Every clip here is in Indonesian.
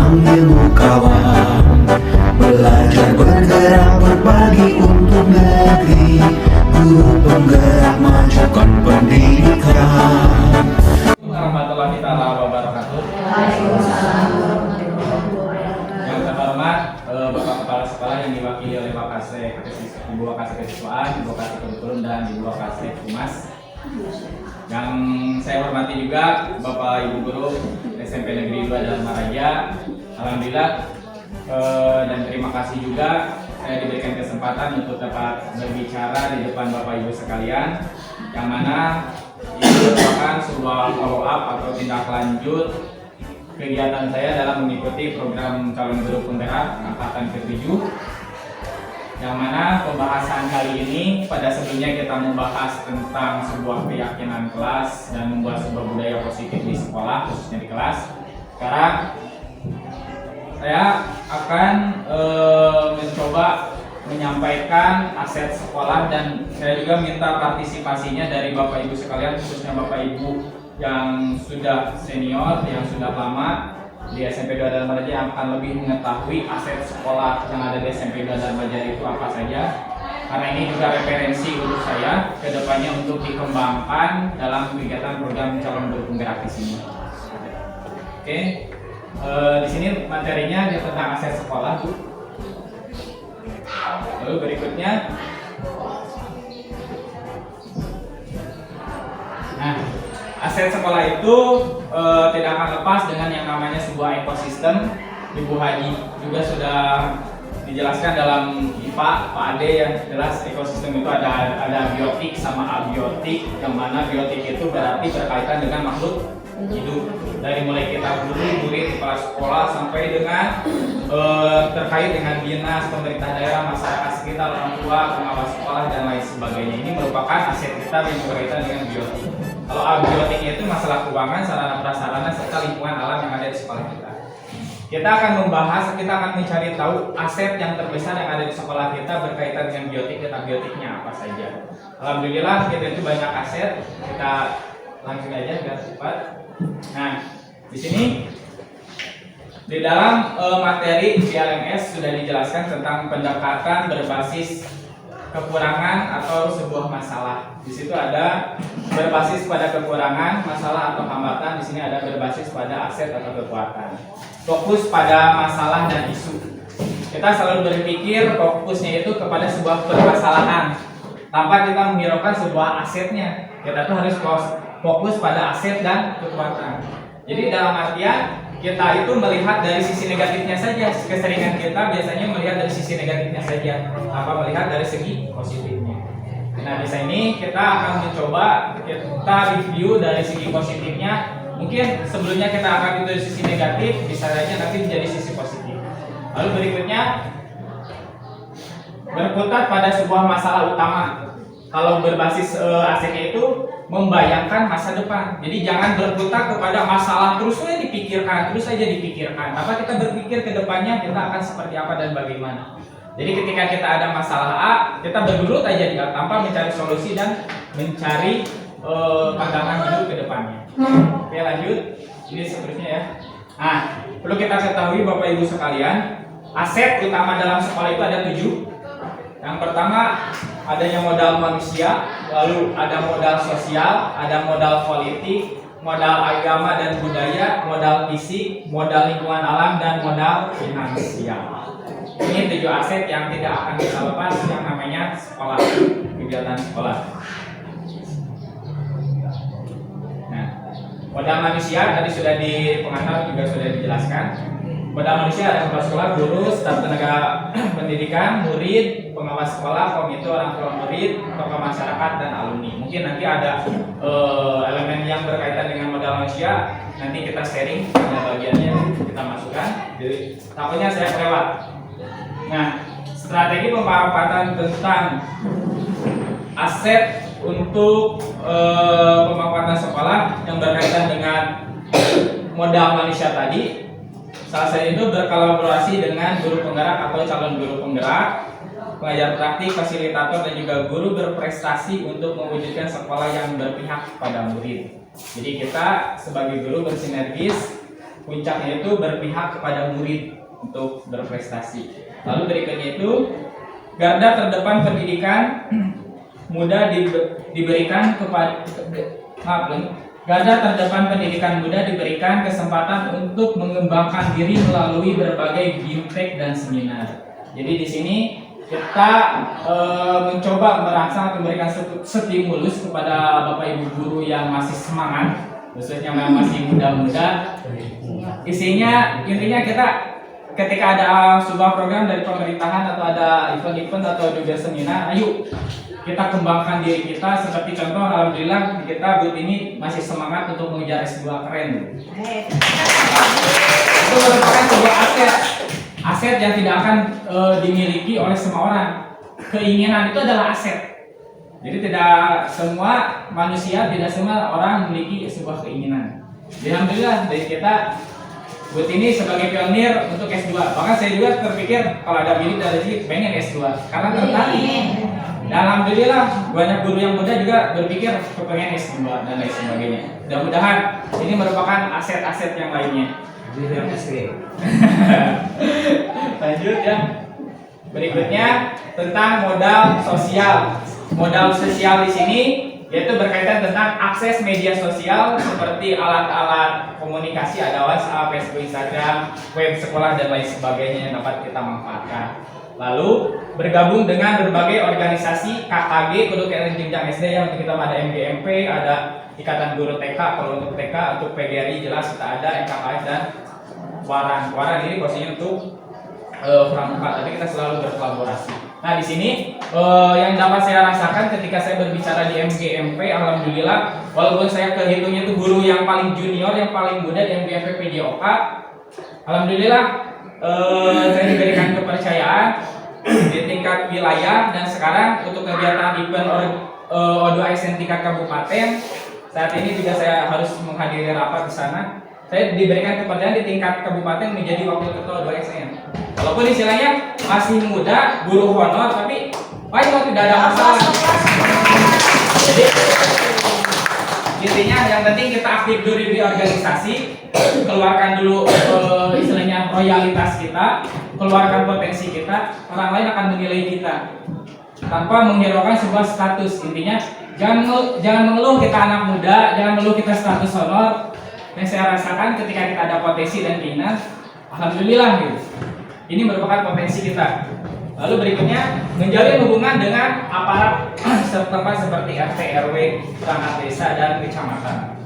Tumpang ilmu kawan, belajar bergerak berbagi untuk negeri. Guru penggerak majukan pendidikan. Warahmatullahi wabarakatuh. Yang terhormat Bapak Kepala Sekolah yang diwakili oleh Ibu Wakasek Kesiswaan, Ibu Wakasek Kurikulum, dan Ibu Wakasek Humas. Yang saya hormati juga Bapak Ibu Guru SMP Negeri 2 Dharma Raja. Alhamdulillah dan terima kasih juga saya diberikan kesempatan untuk dapat berbicara di depan Bapak Ibu sekalian, yang mana ini merupakan sebuah follow up atau tindak lanjut kegiatan saya dalam mengikuti program calon guru penggerak angkatan ke-7, yang mana pembahasan kali ini pada sebelumnya kita membahas tentang sebuah keyakinan kelas dan membuat sebuah budaya positif di sekolah, khususnya di kelas. Sekarang saya akan mencoba menyampaikan aset sekolah, dan saya juga minta partisipasinya dari Bapak Ibu sekalian, khususnya Bapak Ibu yang sudah senior, yang sudah lama di SMP 2 Dharma Raja, yang akan lebih mengetahui aset sekolah yang ada di SMP 2 Dharma Raja itu apa saja, karena ini juga referensi untuk saya ke depannya untuk dikembangkan dalam kegiatan program calon guru penggerak di sini. Oke, di sini materinya tentang aset sekolah, Bu. Lalu berikutnya, nah, aset sekolah itu tidak akan lepas dengan yang namanya sebuah ekosistem. Ibu Haji juga sudah dijelaskan dalam IPA, Pak Ade, yang jelas ekosistem itu ada biotik sama abiotik, yang mana biotik itu berarti berkaitan dengan makhluk hidup, dari mulai kita guru, murid, kepala sekolah, sampai dengan terkait dengan dinas, pemerintah daerah, masyarakat sekitar, orang tua, pengawas sekolah, dan lain sebagainya. Ini merupakan aset kita yang berkaitan dengan biotik. Kalau abiotiknya itu masalah keuangan, sarana prasarana, serta lingkungan alam yang ada di sekolah kita. Kita akan membahas, kita akan mencari tahu aset yang terbesar yang ada di sekolah kita berkaitan dengan biotik dan abiotiknya apa saja. Alhamdulillah kita itu banyak aset. Kita langsung aja biar cepat. Nah, di sini di dalam materi VLMS sudah dijelaskan tentang pendekatan berbasis kekurangan atau sebuah masalah. Di situ ada berbasis pada kekurangan, masalah atau hambatan. Di sini ada berbasis pada aset atau kekuatan. Fokus pada masalah dan isu. Kita selalu berpikir fokusnya itu kepada sebuah permasalahan tanpa kita menghiraukan sebuah asetnya. Kita tuh harus fokus pada aset dan kekuatan. Jadi dalam artian kita itu melihat dari sisi negatifnya saja. Keseringan kita biasanya melihat dari sisi negatifnya saja, tanpa melihat dari segi positifnya. Nah, di sini kita akan mencoba kita review dari segi positifnya. Mungkin sebelumnya kita akan itu dari sisi negatif, bisa saja nanti menjadi sisi positif. Lalu berikutnya berkutat pada sebuah masalah utama. Kalau berbasis asetnya itu membayangkan masa depan. Jadi jangan berkutat kepada masalah terus saja dipikirkan. Apa kita berpikir ke depannya kita akan seperti apa dan bagaimana. Jadi ketika kita ada masalah A, kita bergelut aja di A tanpa mencari solusi dan mencari pandangan hidup ke depannya. Oke, lanjut. Ini seterusnya ya. Nah, perlu kita ketahui Bapak Ibu sekalian, aset utama dalam sekolah itu ada 7. Yang pertama, adanya modal manusia, lalu ada modal sosial, ada modal politik, modal agama dan budaya, modal fisik, modal lingkungan alam, dan modal finansial. Ini 7 aset yang tidak akan bisa lepas yang namanya sekolah, kegiatan sekolah. Nah, modal manusia tadi sudah di pengantar juga sudah dijelaskan. Modal manusia ada kepala sekolah, guru, staf tenaga pendidikan, murid, pengawas sekolah, komite orang tua murid, tokoh masyarakat, dan alumni. Mungkin nanti ada elemen yang berkaitan dengan modal manusia, nanti kita sharing pada bagiannya kita masukkan. Jadi takutnya saya kelewat. Nah, strategi pemanfaatan tentang aset untuk pemanfaatan sekolah yang berkaitan dengan modal manusia tadi. Salah satu itu berkolaborasi dengan guru penggerak atau calon guru penggerak, pengajar praktik, fasilitator, dan juga guru berprestasi untuk mewujudkan sekolah yang berpihak pada murid. Jadi kita sebagai guru bersinergis puncaknya itu berpihak kepada murid untuk berprestasi. Lalu berikutnya itu garda terdepan pendidikan muda diberikan kepada garda terdepan pendidikan muda diberikan kesempatan untuk mengembangkan diri melalui berbagai bimtek dan seminar. Jadi di sini kita mencoba merangsang memberikan stimulus kepada Bapak Ibu guru yang masih semangat, khususnya yang masih muda-muda. Intinya kita ketika ada sebuah program dari pemerintahan atau ada event-event atau juga seminar, ayo kita kembangkan diri kita. Seperti contoh, alhamdulillah kita buat ini masih semangat untuk mengejar S2 keren. Itu merupakan sebuah aset yang tidak akan dimiliki oleh semua orang. Keinginan itu adalah aset. Jadi tidak semua manusia, tidak semua orang memiliki sebuah keinginan. Alhamdulillah dari kita buat ini sebagai pionir untuk S2. Bahkan saya juga terpikir kalau ada bilik dari sini pengen S2 karena tertarik. Dan alhamdulillah banyak guru yang muda juga berpikir kepengen S2 dan lain sebagainya. Mudah-mudahan ini merupakan aset-aset yang lainnya. Lanjut ya. Berikutnya tentang modal sosial. Modal sosial di sini yaitu berkaitan tentang akses media sosial seperti alat-alat komunikasi, ada WhatsApp, Facebook, Instagram, web sekolah dan lain sebagainya yang dapat kita manfaatkan. Lalu bergabung dengan berbagai organisasi KKG, kudu jenjang SD yang kita ada MGMP, ada Ikatan Guru TK, kalau untuk TK, untuk PGRI jelas kita ada NKKS dan Waran ini posisinya untuk pramuka, tapi kita selalu berkolaborasi. Nah di sini yang dapat saya rasakan ketika saya berbicara di MGMP, alhamdulillah, walaupun saya kehitungnya itu guru yang paling junior, yang paling muda di MGMP PJOK, alhamdulillah saya diberikan kepercayaan di tingkat wilayah, dan sekarang untuk kegiatan event O2ASN tingkat kabupaten, saat ini juga saya harus menghadiri rapat di sana. Saya diberikan kepercayaan di tingkat kabupaten menjadi wakil ketua O2ASN. Walaupun istilahnya masih muda, guru honor, tapi baik, tidak ada masalah. Jadi intinya yang penting kita aktif dulu di organisasi, keluarkan dulu istilahnya royalitas kita, keluarkan potensi kita, orang lain akan menilai kita tanpa menghiraukan sebuah status. Intinya jangan mengeluh kita anak muda, jangan mengeluh kita status honor. Yang saya rasakan ketika kita ada potensi dan keinginan, alhamdulillah gitu. Ini merupakan potensi kita. Lalu berikutnya menjalin hubungan dengan aparat setempat seperti RT, RW, perangkat desa dan kecamatan.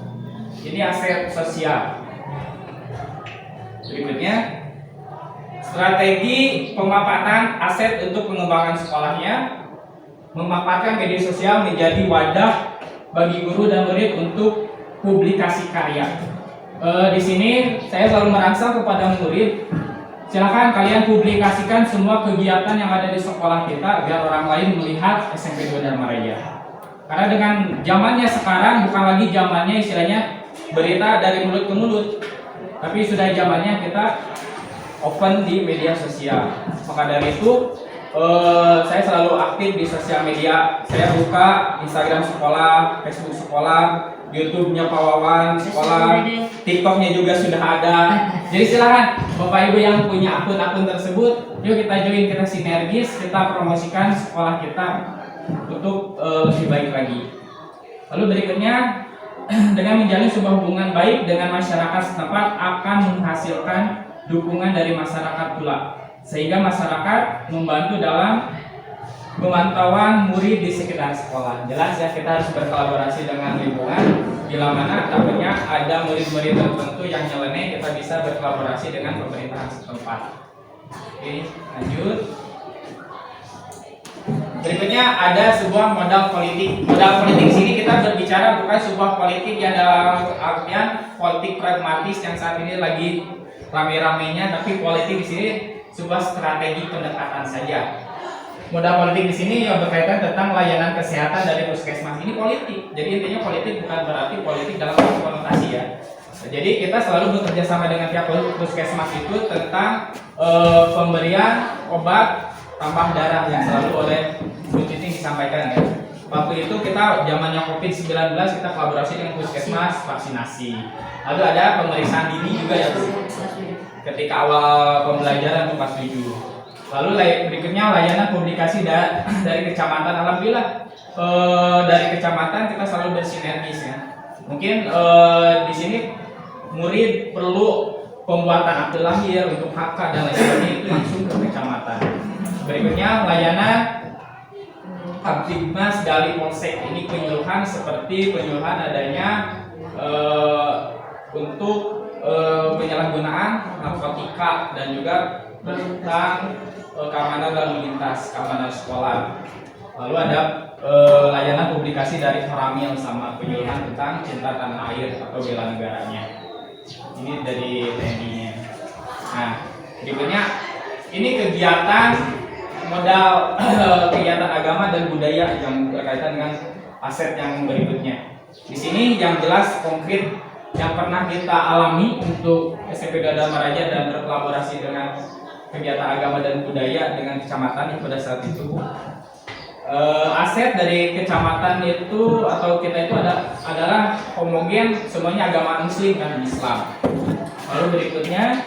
Ini aset sosial. Berikutnya strategi pemanfaatan aset untuk pengembangan sekolahnya. Memanfaatkan media sosial menjadi wadah bagi guru dan murid untuk publikasi karya. Di sini saya selalu merangsang kepada murid, silakan kalian publikasikan semua kegiatan yang ada di sekolah kita biar orang lain melihat SMP 2 Dharma Raya. Karena dengan zamannya sekarang bukan lagi zamannya istilahnya berita dari mulut ke mulut, tapi sudah zamannya kita open di media sosial. Maka dari itu saya selalu aktif di sosial media. Saya buka Instagram sekolah, Facebook sekolah, YouTube-nya Pak Wawan sekolah, TikTok-nya juga sudah ada. Jadi silakan Bapak Ibu yang punya akun-akun tersebut, yuk kita join, kita sinergis, kita promosikan sekolah kita untuk lebih baik lagi. Lalu berikutnya dengan menjalin sebuah hubungan baik dengan masyarakat setempat akan menghasilkan dukungan dari masyarakat pula, sehingga masyarakat membantu dalam pemantauan murid di sekitar sekolah. Jelas ya, kita harus berkolaborasi dengan lingkungan. Bila mana takutnya ada murid-murid tertentu yang nyeleneh, kita bisa berkolaborasi dengan pemerintahan setempat. Oke, lanjut. Berikutnya ada sebuah modal politik. Modal politik di sini kita berbicara bukan sebuah politik yang dalam artian politik pragmatis yang saat ini lagi rame-ramenya, tapi politik di sini sebuah strategi pendekatan saja. Modal politik di sini yang berkaitan tentang layanan kesehatan dari puskesmas. Ini politik. Jadi intinya politik bukan berarti politik dalam konotasi ya. Jadi kita selalu bekerja sama dengan pihak puskesmas itu tentang pemberian obat tambah darah yang selalu oleh Bu Titing disampaikan ya. waktu itu kita zamannya COVID-19 kita kolaborasi dengan puskesmas vaksinasi. Lalu ada pemeriksaan dini juga ya Bu, ketika awal pembelajaran kelas 7. Lalu berikutnya layanan publikasi dari kecamatan. Alhamdulillah dari kecamatan kita selalu bersinergis ya. Mungkin di sini murid perlu pembuatan akte lahir untuk HK dan lain sebagainya itu langsung ke kecamatan. Berikutnya layanan Kamtibmas dari Polsek, ini penyuluhan seperti penyuluhan adanya untuk penyalahgunaan narkotika dan juga tentang keamanan lalu lintas, keamanan sekolah. Lalu ada layanan publikasi dari Haramil sama penyuluhan tentang cinta tanah air atau bela negaranya. Ini dari TNI-nya. Nah, berikutnya ini kegiatan modal kegiatan agama dan budaya yang berkaitan dengan aset yang berikutnya. Di sini yang jelas konkret yang pernah kita alami untuk SMP Dharma Raja dan berkolaborasi dengan kegiatan agama dan budaya dengan kecamatan yang pada saat itu. Aset dari kecamatan itu atau kita itu adalah homogen, semuanya agama Muslim dan Islam. Lalu berikutnya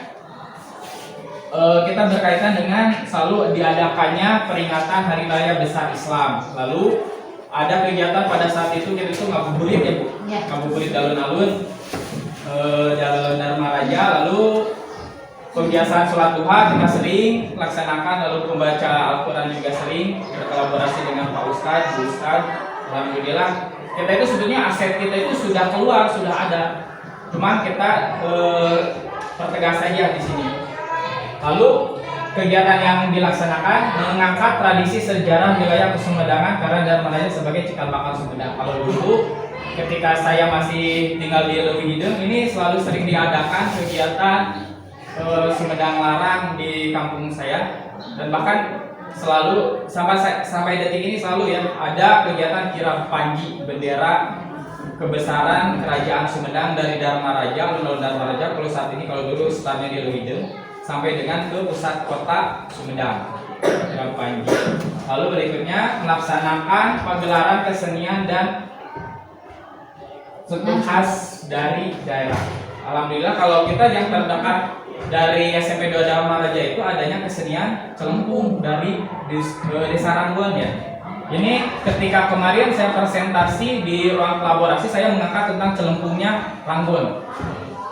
kita berkaitan dengan selalu diadakannya peringatan Hari Raya Besar Islam. Lalu ada kegiatan pada saat itu kita itu ngabuburit ya Bu, ngabuburit alun-alun Jalan Dharma Raja. Lalu kebiasaan sholat duha kita sering laksanakan, lalu pembaca Al-Quran juga sering berkolaborasi dengan Pak Ustadz, Bu Ustadz. Alhamdulillah kita itu sebetulnya aset kita itu sudah keluar, sudah ada, cuman kita pertegas saja di sini. Lalu kegiatan yang dilaksanakan mengangkat tradisi sejarah wilayah Sumedang karena Dharma Raja sebagai cikal bakal Sumedang. Kalau dulu ketika saya masih tinggal di Leuwihidung ini selalu sering diadakan kegiatan Sumedang Larang di kampung saya, dan bahkan selalu sampai detik ini selalu ya ada kegiatan kirap panji bendera kebesaran kerajaan Sumedang dari Dharma Raja, alun-alun Dharma Raja. Kalau saat ini, kalau dulu startnya di Leuwihidung sampai dengan ke pusat kota Sumedang, kirap panji. Lalu berikutnya melaksanakan pagelaran kesenian dan suku khas dari daerah. Alhamdulillah kalau kita yang terdekat dari SMP 2 Dharma Raja itu adanya kesenian celempung dari Desa Ranggon ya. Ini ketika kemarin saya presentasi di ruang kolaborasi, saya mengangkat tentang celempungnya Ranggon.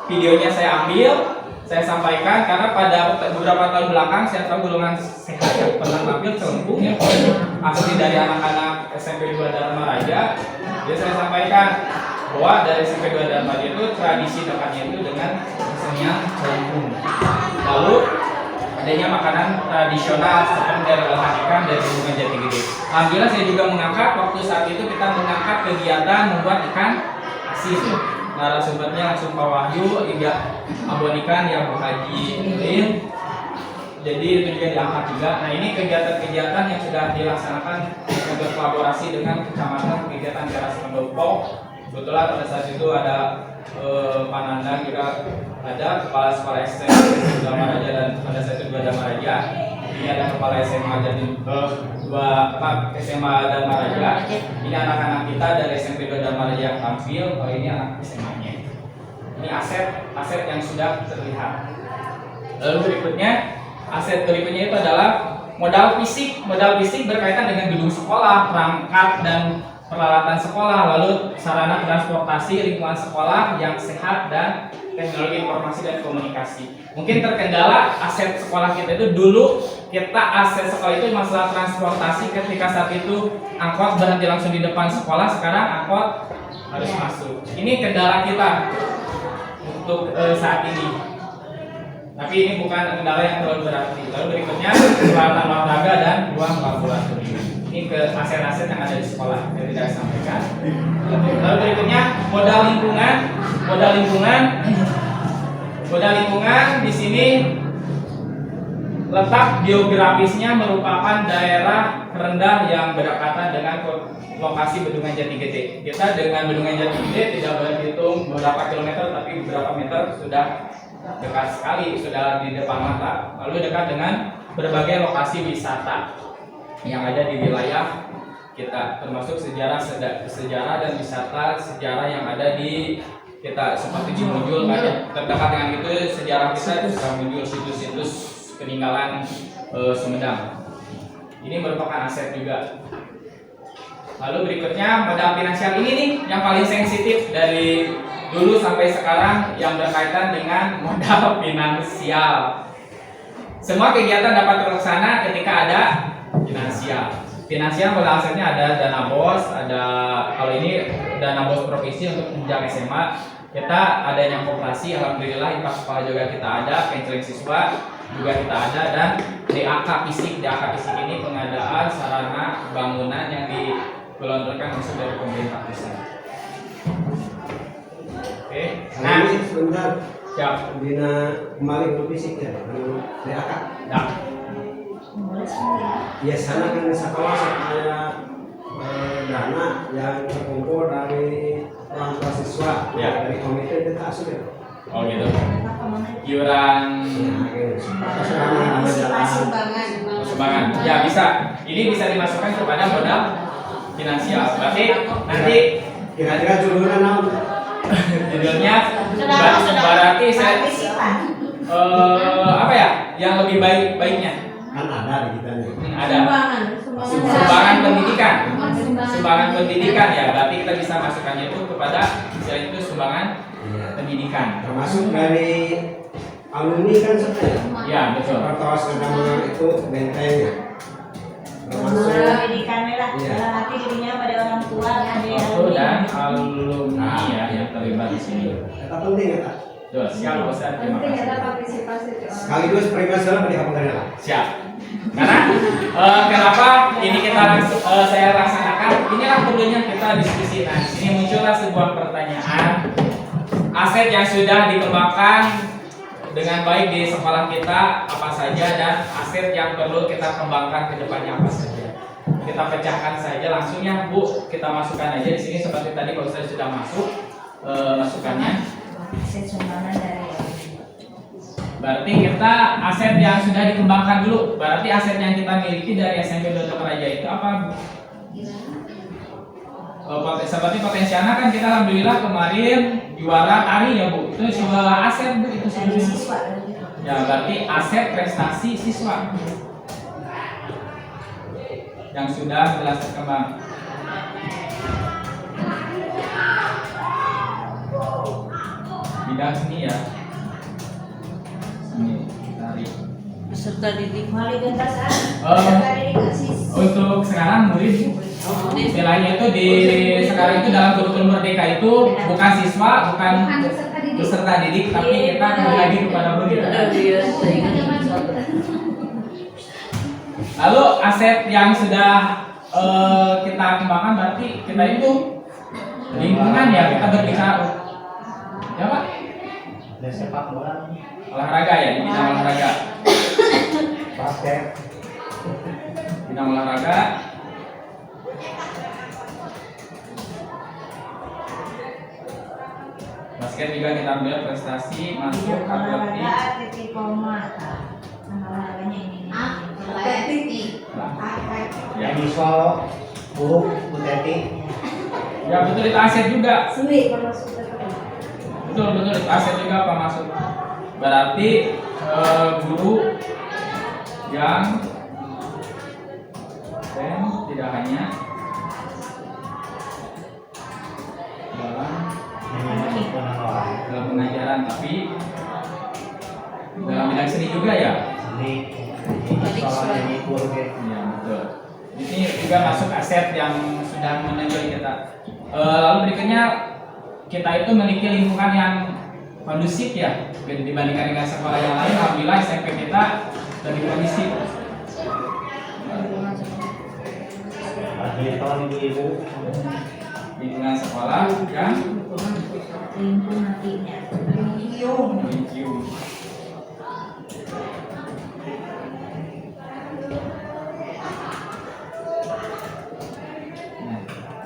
Videonya saya ambil, saya sampaikan karena pada beberapa tahun belakang saya tahu golongan sehat yang pernah tampil celempung ya, asli dari anak-anak SMP 2 Dharma Raja. Jadi saya sampaikan bahwa dari SMP 2 Dharma Raja itu tradisi dekatnya itu dengan kesenian celempung. Lalu adanya makanan tradisional seperti dari olahan ikan dari Bendungan Jati Gede. Alhamdulillah saya juga mengangkat waktu saat itu kita mengangkat kegiatan membuat ikan asin. Narasumbernya langsung Pak Wahyu, hingga abon ikan yang Bu Haji Udin. Jadi itu juga diangkat juga. Nah ini kegiatan-kegiatan yang sudah dilaksanakan untuk kolaborasi dengan kecamatan, kegiatan teras pendopo. Kebetulan pada saat itu ada Pak Nandang juga ada kepala SMP Dharma Raja dan pada saat itu 2 Dharma Raja. Ini ada kepala SMA SMA Dharma Raja. Ini anak-anak kita dari SMP 2 Dharma Raja yang tampil. Kalau ini anak SMA-nya. Ini aset yang sudah terlihat. Lalu berikutnya, aset berikutnya itu adalah modal fisik. Modal fisik berkaitan dengan gedung sekolah, perangkat dan peralatan sekolah, lalu sarana transportasi, lingkungan sekolah yang sehat, dan teknologi informasi dan komunikasi. Mungkin terkendala aset sekolah kita itu dulu, kita aset sekolah itu masalah transportasi, ketika saat itu angkot berhenti langsung di depan sekolah, sekarang angkot harus masuk. Ini kendala kita untuk saat ini. Tapi ini bukan kendala yang terlalu berarti. Lalu berikutnya peralatan olahraga dan ruang laboratorium. Ini ke aset-aset yang ada di sekolah yang tidak disampaikan. Lalu berikutnya modal lingkungan di sini letak geografisnya merupakan daerah rendah yang berdekatan dengan lokasi Bendungan Jati Gede. Kita dengan Bendungan Jati Gede tidak berhitung beberapa kilometer, tapi beberapa meter sudah dekat sekali, sudah di depan mata. Lalu dekat dengan berbagai lokasi wisata yang ada di wilayah kita, termasuk sejarah dan wisata sejarah yang ada di kita seperti Cimunjul. Terdekat dengan itu sejarah kita itu Cimunjul, situs-situs peninggalan Sumedang. Ini merupakan aset juga. Lalu berikutnya modal finansial ini nih yang paling sensitif dari dulu sampai sekarang yang berkaitan dengan modal finansial. Semua kegiatan dapat terlaksana ketika ada finansial. Finansial pada asetnya ada dana BOS, ada kalau ini dana BOS provinsi untuk jenjang SMA. Kita adanya koperasi, alhamdulillah infak sekolah juga kita ada, counseling siswa juga kita ada, dan DAK fisik ini pengadaan sarana bangunan yang digelontorkan langsung dari pemerintah pusat. Oke, nah ini sebentar siap. bina kembali ke fisik ya, DAK. Ya. Biasanya kan sekolah saya dana yang terkumpul dari orang tua siswa, Ya. dari komite kita asuh ya. Oh gitu. Iuran sumbangan. Ya bisa. Ini bisa dimasukkan kepada modal finansial. Berarti nanti Kira-kira judulnya naon? judulnya berarti saya apa ya? Yang lebih baiknya Kan ada di kita nih. ada sumbangan pendidikan. Sumbangan pendidikan ya. Berarti kita bisa masukkannya itu kepada istilah itu sumbangan Iya. pendidikan. Termasuk dari alumni kan sebenarnya. Ya betul. Pertawas nama itu bentengnya. Termasuk pendidikannya lah, Iya. nanti dirinya pada orang tua, Waktu dan alumni ya yang terlibat di sini. kata penting ya Kak. Tuh, siap Pak Ustaz, terima Penting kasih. ada partisipasi orang. Sekaligus perimasalah pada kampung lah. Siap. Karena kenapa ini kita saya laksanakan? Inilah perlunya kita diskusi. Nah, ini muncullah sebuah pertanyaan. Aset yang sudah dikembangkan dengan baik di sekolah kita apa saja, dan aset yang perlu kita kembangkan ke depannya apa saja. Kita pecahkan saja langsungnya, Bu. Kita masukkan aja di sini seperti tadi Pak Ustaz sudah masuk masukannya. aset sumbangan dari Berarti kita aset yang sudah dikembangkan dulu. Berarti aset yang kita miliki dari SMP Dr. Raja itu apa, Bu? Seperti potensialnya kan kita alhamdulillah kemarin juara tari ya, Bu. Itu sebuah aset, Bu. Itu dari sebuah siswa. ya, berarti aset prestasi siswa yang sudah jelas terkembang. Bidang seni ya, seni tari. Peserta didik. Wali gentasan, Oh. peserta didik asis. Untuk sekarang murid istilahnya itu di sekarang itu dalam kurikulum merdeka itu bukan siswa, bukan peserta didik, tapi kita kembali lagi kepada murid. Lalu aset yang sudah kita kembangkan berarti kita itu lingkungan ya, kita berbicara ya Pak, Sepak bola, olahraga ya, di bidang olahraga, basket, bidang olahraga. Basket juga kita ambil prestasi masuk atletik. Olahraga titik koma. Nama olahraganya ini. Ya, visual, Bu Teti. ya betul, itu aset juga. Seni termasuk Betul itu aset juga Pak masuk. Berarti guru yang tidak hanya dalam pengajaran, tapi dalam bidang seni juga ya. Iya betul. Ini juga masuk aset yang sudah menonjol kita. Lalu berikutnya kita itu memiliki lingkungan yang kondusif ya dibandingkan dengan sekolah yang lain. Alhamdulillah SMP kita lebih kondusif. Lingkungan sekolah yang lingkungan nantinya. medium.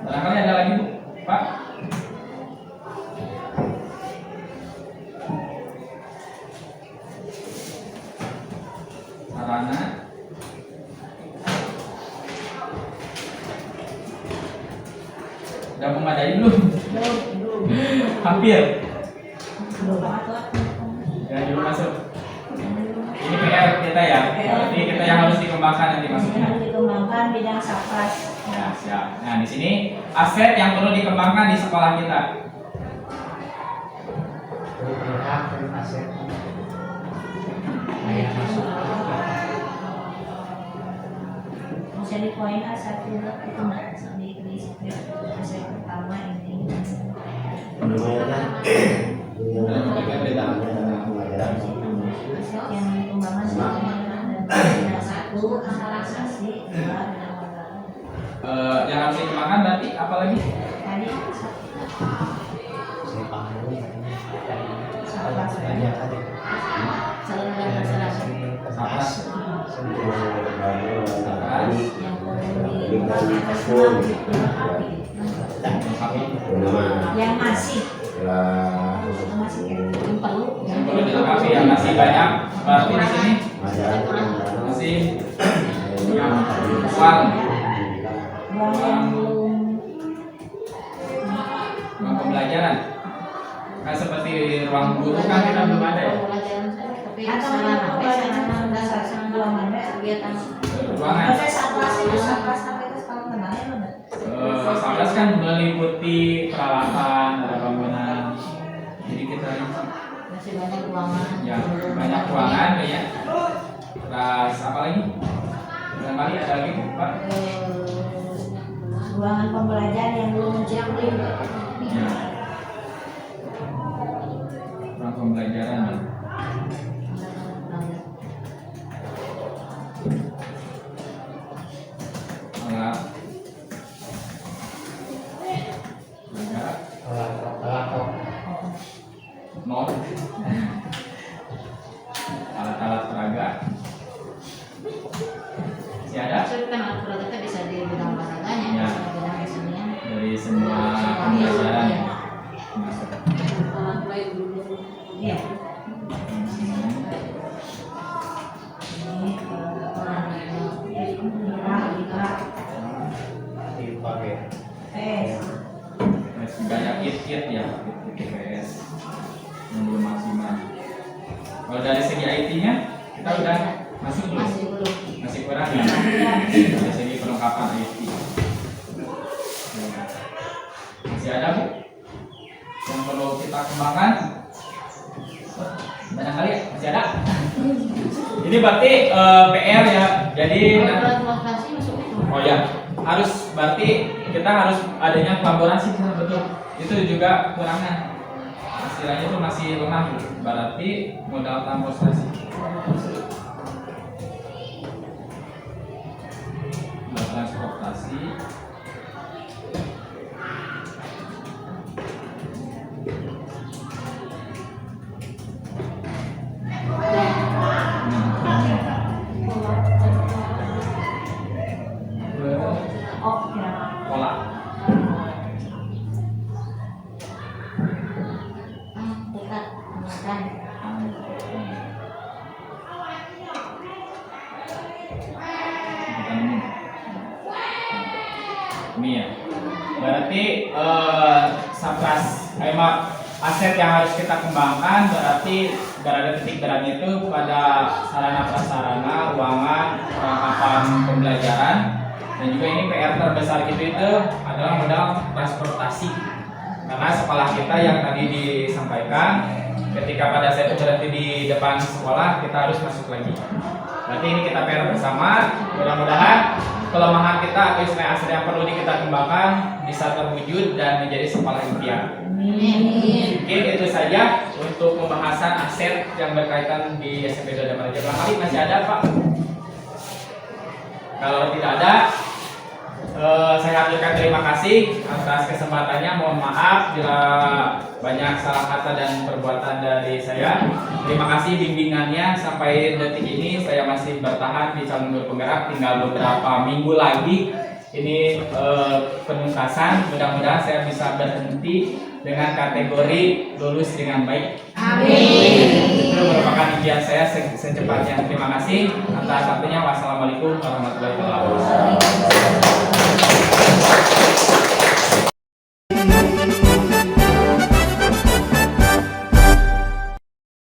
Barangkali ada lagi Bu, Pak? Sarana Udah memadai belum? Belum. Hampir. Belum masuk. Ya, belum masuk. Ini PR kita ya. Berarti kita yang harus dikembangkan nanti maksudnya. Harus dikembangkan bidang sapras. Ya, siap. Nah, di sini aset yang perlu dikembangkan di sekolah kita. Bisa di poin A1 itu nggak di aset pertama ini. Aset yang dikembangkan dan bidang 1 investasi 2 bidang modal. Yang harus dikembangkan berarti apa lagi? Tadi sapras. Saluran masalah. Sapras. Yang perlu dikembangkan yang masih Yang perlu. Yang perlu dilengkapi ya, masih banyak. Berarti di sini masih yang uang yang belum pembelajaran. Kan seperti ruang guru kan kita belum ada ya. Tapi atau sarana pembelajaran dasar belum ada. kegiatan Ruangan. Proses sapras itu sapras sampai ke sekolah kenalnya mana? Sapras kan meliputi peralatan, ada bangunan. Jadi kita masih banyak ruangan. ya banyak ruangan ya. Terus apa lagi? Barangkali ada lagi Pak? Ruangan pembelajaran yang belum mencapai. Ya. Ruang pembelajaran. Ya. Alat. Not. Alat-alat peraga. Masih ada? Maksudnya kan alat berat itu bisa di bidang olahraganya, Ya. bisa di bidang kesenian. Dari semua pembelajaran masuk. Alat baik dulu. Iya. Ini Terus juga ada kit-kit ya, kit PS yang belum maksimal. Kalau dari segi IT-nya kita udah masuk belum? Masih belum. Masih kurang ya. Dari segi perlengkapan IT. Masih ada Bu yang perlu kita kembangkan? Banyak kali ya, masih ada. Ini berarti PR ya. Jadi Alat lokasi masuk itu. oh ya, harus berarti kita harus adanya kolaborasi kan, betul. Itu juga kurangnya. Istilahnya itu masih lemah. Berarti modal transportasi. Modal transportasi. Oh, ya. Pola. Dekat makan. Ini ya. Berarti sapras aset yang harus kita kembangkan berarti berada titik beratnya itu pada sarana prasarana, ruangan, perlengkapan pembelajaran, dan juga ini PR terbesar kita itu adalah modal transportasi. Karena sekolah kita yang tadi disampaikan, ketika pada saat itu berarti di depan sekolah kita harus masuk lagi. Berarti ini kita PR bersama. Mudah-mudahan kelemahan kita atau istilah aset yang perlu kita kembangkan bisa terwujud dan menjadi sekolah impian. Mungkin itu saja untuk pembahasan aset yang berkaitan di SMP Doda Maraja. Barangkali masih ada Pak? Kalau tidak ada, saya haturkan terima kasih atas kesempatannya. Mohon maaf bila banyak salah kata dan perbuatan dari saya. Terima kasih bimbingannya sampai detik ini saya masih bertahan di calon guru penggerak. Tinggal beberapa minggu lagi ini penuntasan. Mudah-mudahan saya bisa berhenti dengan kategori lulus dengan baik. Amin. Itu merupakan impian saya secepatnya. Terima kasih atas waktunya. Wassalamualaikum warahmatullahi wabarakatuh.